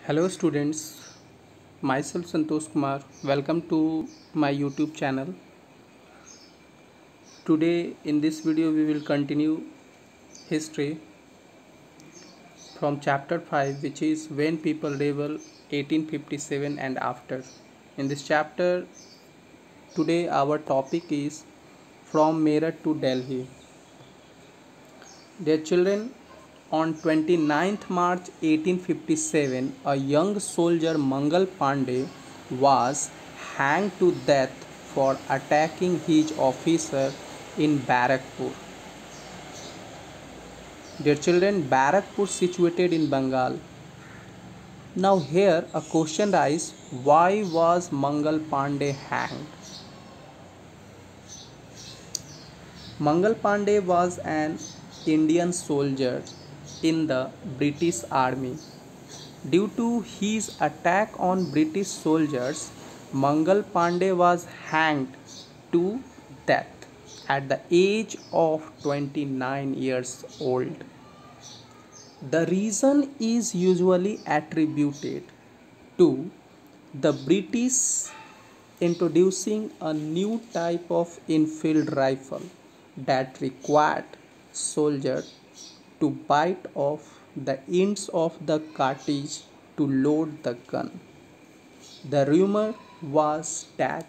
Hello students, myself Santosh Kumar. Welcome to my YouTube channel. Today in this video we will continue history from chapter 5, which is When People Rebel 1857 and After. In this chapter today our topic is From Meerut to Delhi. Dear children, on 29th March 1857, a young soldier Mangal Pandey was hanged to death for attacking his officer in Barakpur. Dear children, Barakpur situated in Bengal. Now here a question arises, why was Mangal Pandey hanged? Mangal Pandey was an Indian soldier in the British Army. Due to his attack on British soldiers, Mangal Pandey was hanged to death at the age of 29 years old. The reason is usually attributed to the British introducing a new type of infield rifle that required soldiers to bite off the ends of the cartridge to load the gun. The rumor was that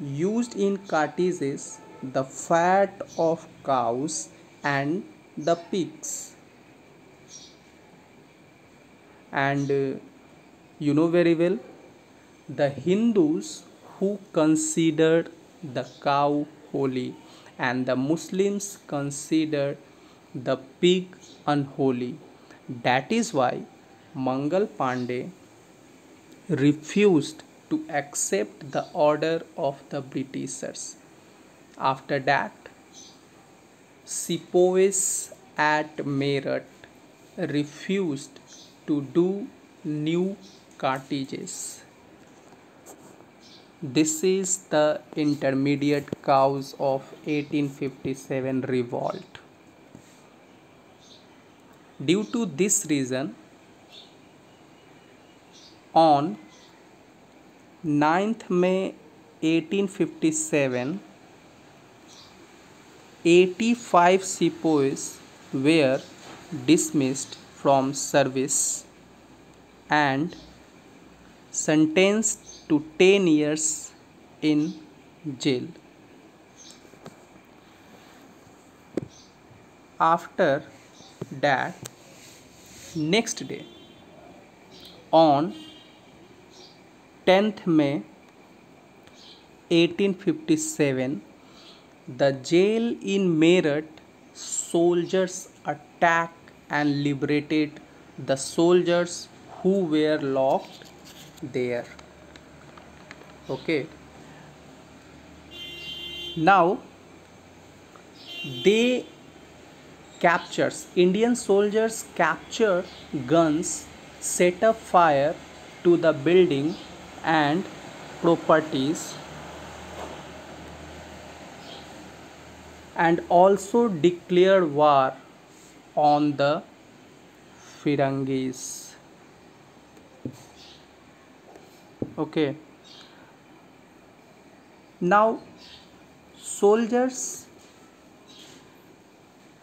used in cartridges the fat of cows and the pigs. And you know very well, the Hindus who considered the cow holy and the Muslims considered the pig unholy. That is why Mangal Pandey refused to accept the order of the Britishers. After that, Sepoys at Meerut refused to do new cartridges. This is the intermediate cause of 1857 revolt. Due to this reason, on 9th May 1857, 85 sepoys were dismissed from service and sentenced to 10 years in jail. After that, next day, on 10th May 1857, the jail in Meerut soldiers attacked and liberated the soldiers who were locked there. Okay. Now Indian soldiers capture guns, set up fire to the building and properties, and also declared war on the Firangis. Okay. Now soldiers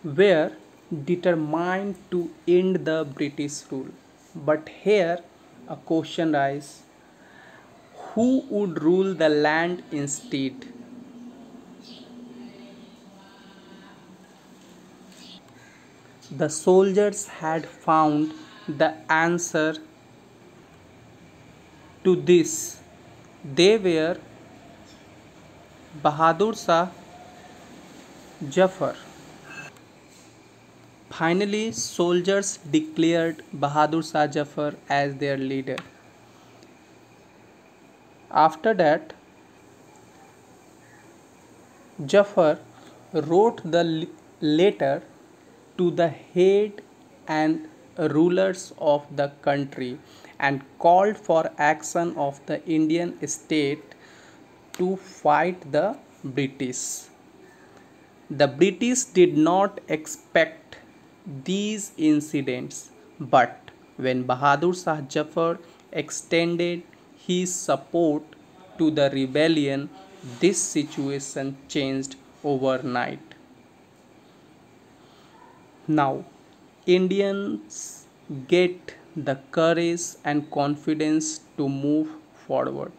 were determined to end the British rule. But here a question arises, who would rule the land instead? The soldiers had found the answer to this. They were Bahadur Shah Zafar. Finally, soldiers declared Bahadur Shah Zafar as their leader. After that, Zafar wrote the letter to the head and rulers of the country and called for action of the Indian state to fight the British. The British did not expect these incidents, but When Bahadur Shah Jafar extended his support to the rebellion, this situation changed overnight. Now, Indians get the courage and confidence to move forward.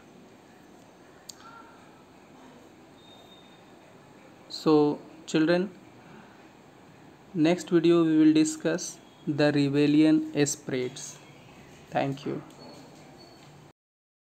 So, children, next video we will discuss the rebellion spreads. Thank you.